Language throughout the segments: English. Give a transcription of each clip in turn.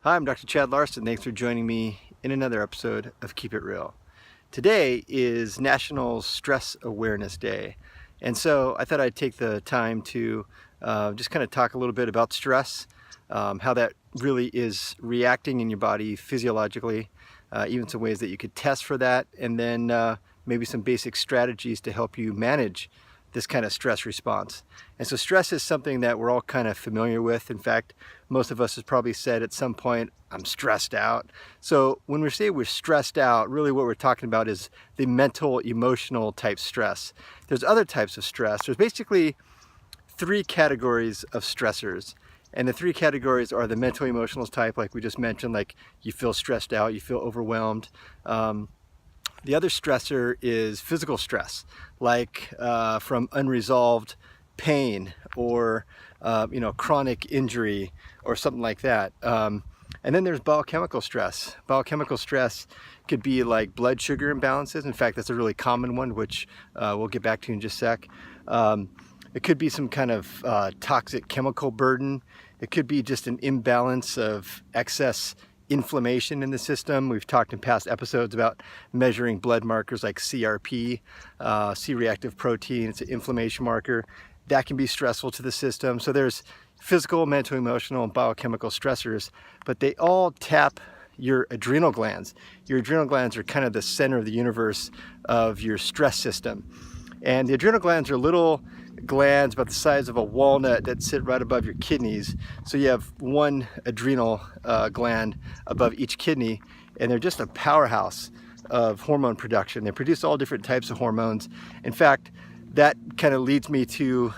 Hi, I'm Dr. Chad Larson. Thanks for joining me in another episode of Keep It Real. Today is National Stress Awareness Day, and so I thought I'd take the time to just kind of talk a little bit about stress, how that really is reacting in your body physiologically, even some ways that you could test for that, and then maybe some basic strategies to help you manage this kind of stress response. And so stress is something that we're all kind of familiar with. In fact, most of us has probably said at some point, I'm stressed out. So when we say we're stressed out, really what we're talking about is the mental, emotional type stress. There's other types of stress. There's basically three categories of stressors. And the three categories are the mental, emotional type, like we just mentioned, like you feel stressed out, you feel overwhelmed. The other stressor is physical stress, like from unresolved pain or chronic injury or something like that. And then there's biochemical stress. Biochemical stress could be like blood sugar imbalances. In fact, that's a really common one, which we'll get back to in just a sec. It could be some kind of toxic chemical burden. It could be just an imbalance of excess inflammation in the system. We've talked in past episodes about measuring blood markers like CRP, C-reactive protein. It's an inflammation marker. That can be stressful to the system. So there's physical, mental, emotional, and biochemical stressors, but they all tap your adrenal glands. Your adrenal glands are kind of the center of the universe of your stress system. And the adrenal glands are little glands about the size of a walnut that sit right above your kidneys. So you have one adrenal gland above each kidney, and they're just a powerhouse of hormone production. They produce all different types of hormones. In fact, that kind of leads me to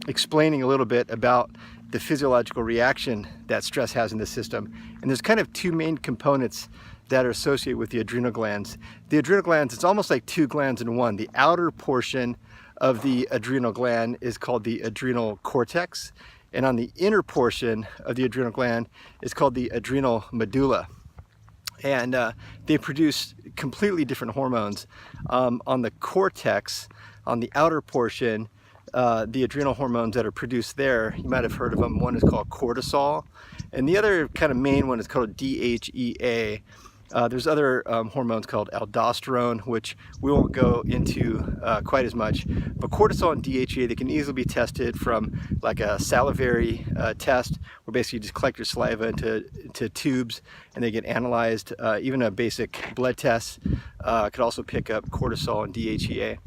explaining a little bit about the physiological reaction that stress has in the system. And there's kind of two main components that are associated with the adrenal glands. The adrenal glands, it's almost like two glands in one. The outer portion of the adrenal gland is called the adrenal cortex, and on the inner portion of the adrenal gland is called the adrenal medulla. And they produce completely different hormones. On the cortex, on the outer portion, the adrenal hormones that are produced there, you might have heard of them. One is called cortisol, and the other kind of main one is called DHEA. There's other hormones called aldosterone, which we won't go into quite as much. But cortisol and DHEA, they can easily be tested from like a salivary test, where basically you just collect your saliva into tubes and they get analyzed. Even a basic blood test could also pick up cortisol and DHEA.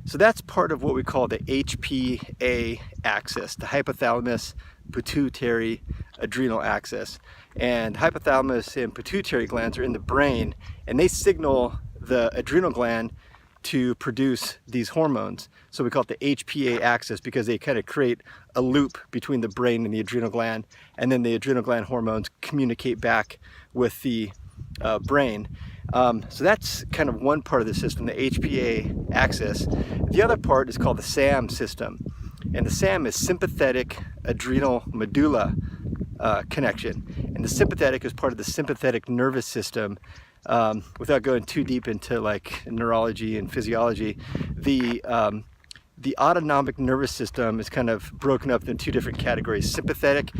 So that's part of what we call the HPA axis, the hypothalamus pituitary adrenal axis. And hypothalamus and pituitary glands are in the brain, and they signal the adrenal gland to produce these hormones. So we call it the HPA axis because they kind of create a loop between the brain and the adrenal gland, and then the adrenal gland hormones communicate back with the brain. So that's kind of one part of the system, the HPA axis. The other part is called the SAM system, and the SAM is sympathetic adrenal medulla connection. And the sympathetic is part of the sympathetic nervous system. Without going too deep into like neurology and physiology, the autonomic nervous system is kind of broken up into two different categories. Sympathetic,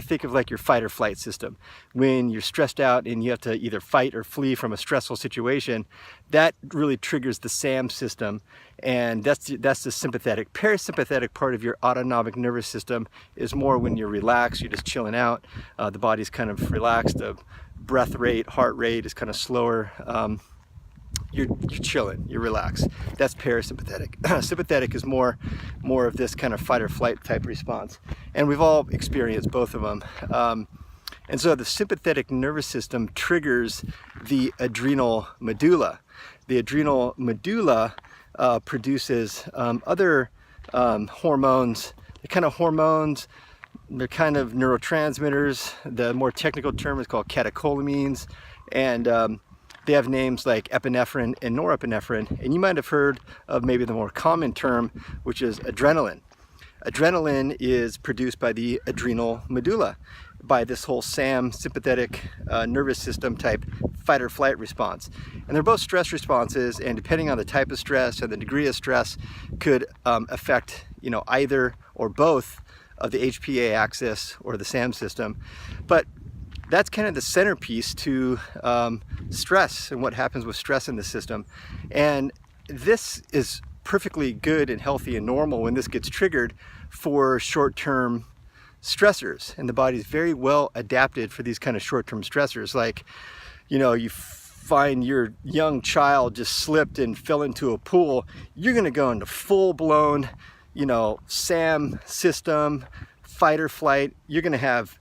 think of like your fight or flight system. When you're stressed out and you have to either fight or flee from a stressful situation, that really triggers the SAM system, and that's the sympathetic. Parasympathetic part of your autonomic nervous system is more when you're relaxed, you're just chilling out, the body's kind of relaxed, the breath rate, heart rate is kind of slower. You're chilling, you're relaxed. That's parasympathetic. Sympathetic is more of this kind of fight or flight type response. And we've all experienced both of them. And so the sympathetic nervous system triggers the adrenal medulla. The adrenal medulla produces other hormones. They're kind of hormones, they're kind of neurotransmitters. The more technical term is called catecholamines. And they have names like epinephrine and norepinephrine, and you might have heard of maybe the more common term, which is adrenaline. Adrenaline is produced by the adrenal medulla, by this whole SAM, sympathetic nervous system type fight or flight response. And they're both stress responses, and depending on the type of stress and the degree of stress could affect either or both of the HPA axis or the SAM system. But that's kind of the centerpiece to stress and what happens with stress in the system. And this is perfectly good and healthy and normal when this gets triggered for short-term stressors. And the body's very well adapted for these kind of short-term stressors. Like, you know, you find your young child just slipped and fell into a pool, you're going to go into full-blown, you know, SAM system, fight or flight. You're going to have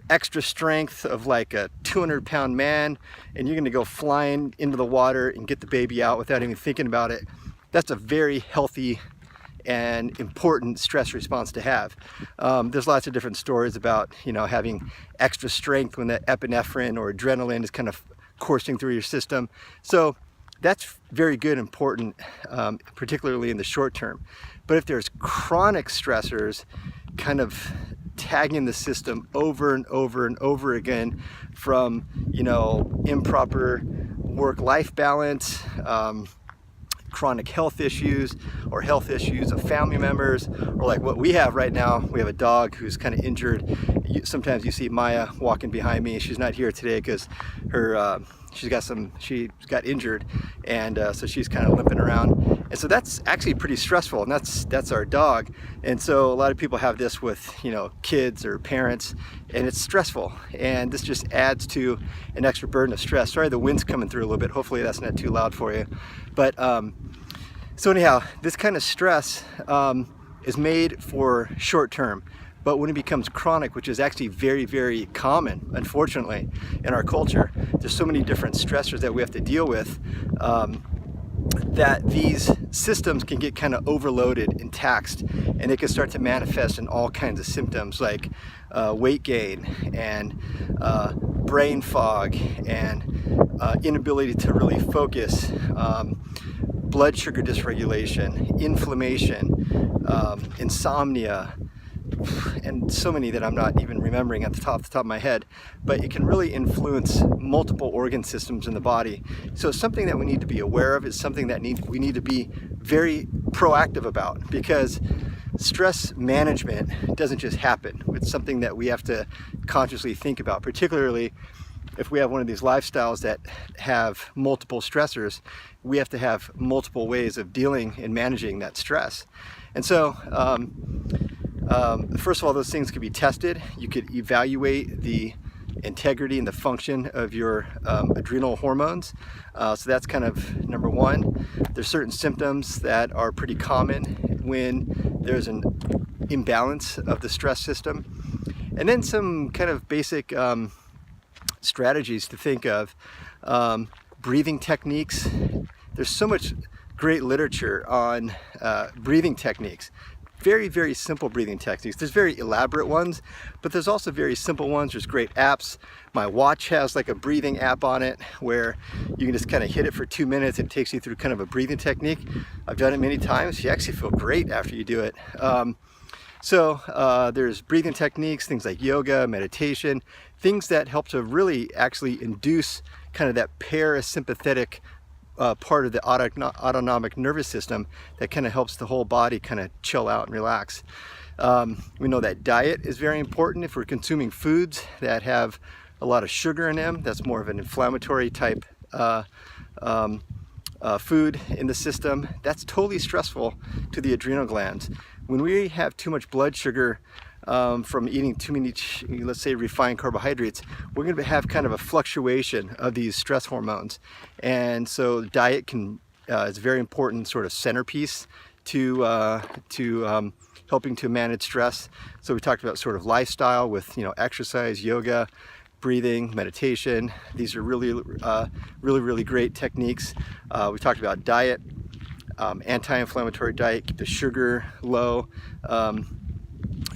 extra strength of like a 200-pound man, and you're going to go flying into the water and get the baby out without even thinking about it. That's a very healthy and important stress response to have. There's lots of different stories about, you know, having extra strength when the epinephrine or adrenaline is kind of coursing through your system. So that's very good, important, particularly in the short term. But if there's chronic stressors kind of tagging the system over and over and over again, from, you know, improper work-life balance, chronic health issues, or health issues of family members, or like what we have right now, we have a dog who's kind of injured. Sometimes you see Maya walking behind me. She's not here today because her she got injured, and so she's kind of limping around. And so that's actually pretty stressful, and that's our dog. And so a lot of people have this with, you know, kids or parents, and it's stressful, and this just adds to an extra burden of stress. Sorry, the wind's coming through a little bit. Hopefully that's not too loud for you. But so anyhow, this kind of stress is made for short term. But when it becomes chronic, which is actually very, very common, unfortunately, in our culture, there's so many different stressors that we have to deal with, that these systems can get kind of overloaded and taxed, and they can start to manifest in all kinds of symptoms like weight gain and brain fog and inability to really focus, blood sugar dysregulation, inflammation, insomnia, and so many that I'm not even remembering at the top of my head. But it can really influence multiple organ systems in the body. So it's something that we need to be aware of. It's something that we need to be very proactive about, because stress management doesn't just happen. It's something that we have to consciously think about, particularly if we have one of these lifestyles that have multiple stressors. We have to have multiple ways of dealing and managing that stress. And so first of all, those things could be tested. You could evaluate the integrity and the function of your adrenal hormones. So that's kind of number one. There's certain symptoms that are pretty common when there's an imbalance of the stress system. And then some kind of basic strategies to think of. Breathing techniques. There's so much great literature on breathing techniques. Very, very simple breathing techniques. There's very elaborate ones, but there's also very simple ones. There's great apps. My watch has like a breathing app on it where you can just kind of hit it for 2 minutes and it takes you through kind of a breathing technique. I've done it many times. You actually feel great after you do it. So there's breathing techniques, things like yoga, meditation, things that help to really actually induce kind of that parasympathetic part of the autonomic nervous system that kind of helps the whole body kind of chill out and relax. We know that diet is very important. If we're consuming foods that have a lot of sugar in them, that's more of an inflammatory type food in the system. That's totally stressful to the adrenal glands. When we have too much blood sugar from eating too many, let's say, refined carbohydrates, we're going to have kind of a fluctuation of these stress hormones. And so diet is a very important sort of centerpiece to helping to manage stress. So we talked about sort of lifestyle with, you know, exercise, yoga, breathing, meditation. These are really great techniques. We talked about diet, anti-inflammatory diet, keep the sugar low,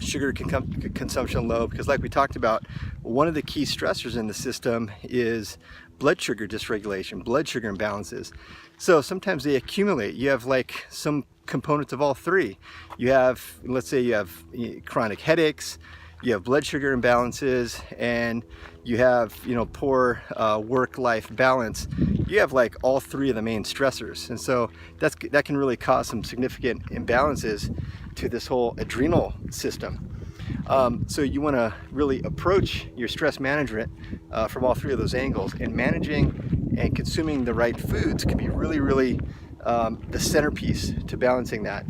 sugar consumption low, because like we talked about, one of the key stressors in the system is blood sugar dysregulation, blood sugar imbalances. So sometimes they accumulate. You have like some components of all three. You have, let's say you have chronic headaches, you have blood sugar imbalances, and you have, you know, poor work-life balance. You have like all three of the main stressors. And so that can really cause some significant imbalances to this whole adrenal system. So you want to really approach your stress management from all three of those angles, and managing and consuming the right foods can be really the centerpiece to balancing that.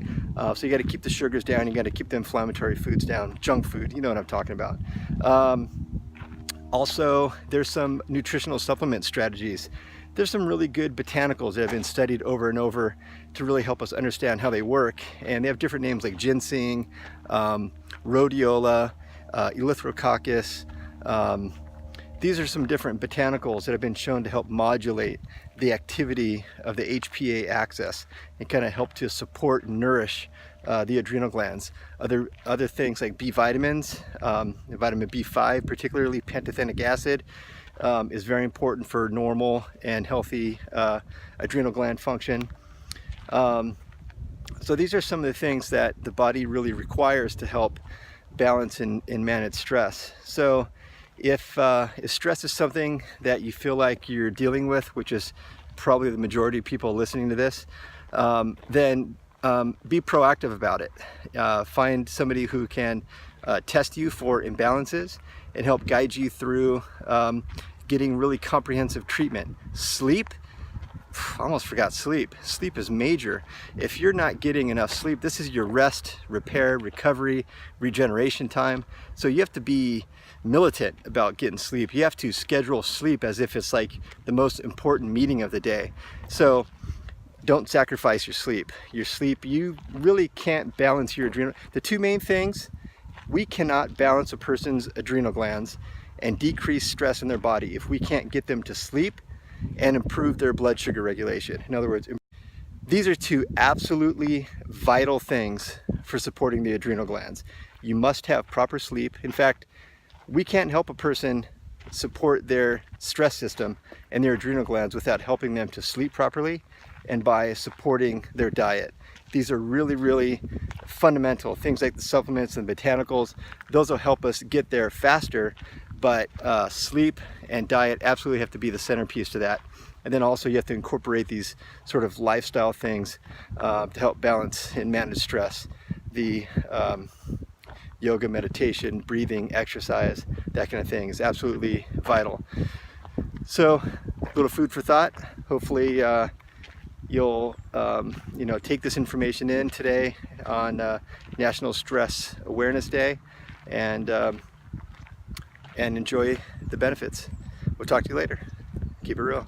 So you got to keep the sugars down, you got to keep the inflammatory foods down, junk food, you know what I'm talking about. Also, there's some nutritional supplement strategies. There's some really good botanicals that have been studied over and over to really help us understand how they work. And they have different names like ginseng, rhodiola, eleutherococcus. These are some different botanicals that have been shown to help modulate the activity of the HPA axis and kind of help to support and nourish the adrenal glands. Other things like B vitamins, vitamin B5, particularly pantothenic acid, is very important for normal and healthy adrenal gland function. So these are some of the things that the body really requires to help balance and manage stress. So if stress is something that you feel like you're dealing with, which is probably the majority of people listening to this, then be proactive about it. Find somebody who can test you for imbalances and help guide you through getting really comprehensive treatment. Sleep, I almost forgot sleep. Sleep is major. If you're not getting enough sleep, this is your rest, repair, recovery, regeneration time. So you have to be militant about getting sleep. You have to schedule sleep as if it's like the most important meeting of the day. So don't sacrifice your sleep. You really can't balance your adrenal. The two main things, we cannot balance a person's adrenal glands and decrease stress in their body if we can't get them to sleep and improve their blood sugar regulation. In other words, these are two absolutely vital things for supporting the adrenal glands. You must have proper sleep. In fact, we can't help a person support their stress system and their adrenal glands without helping them to sleep properly and by supporting their diet. These are really fundamental. Things like the supplements and botanicals, those will help us get there faster, but sleep and diet absolutely have to be the centerpiece to that. And then also you have to incorporate these sort of lifestyle things to help balance and manage stress. The yoga, meditation, breathing, exercise, that kind of thing is absolutely vital. So a little food for thought. Hopefully you'll take this information in today on National Stress Awareness Day and enjoy the benefits. We'll talk to you later. Keep it real.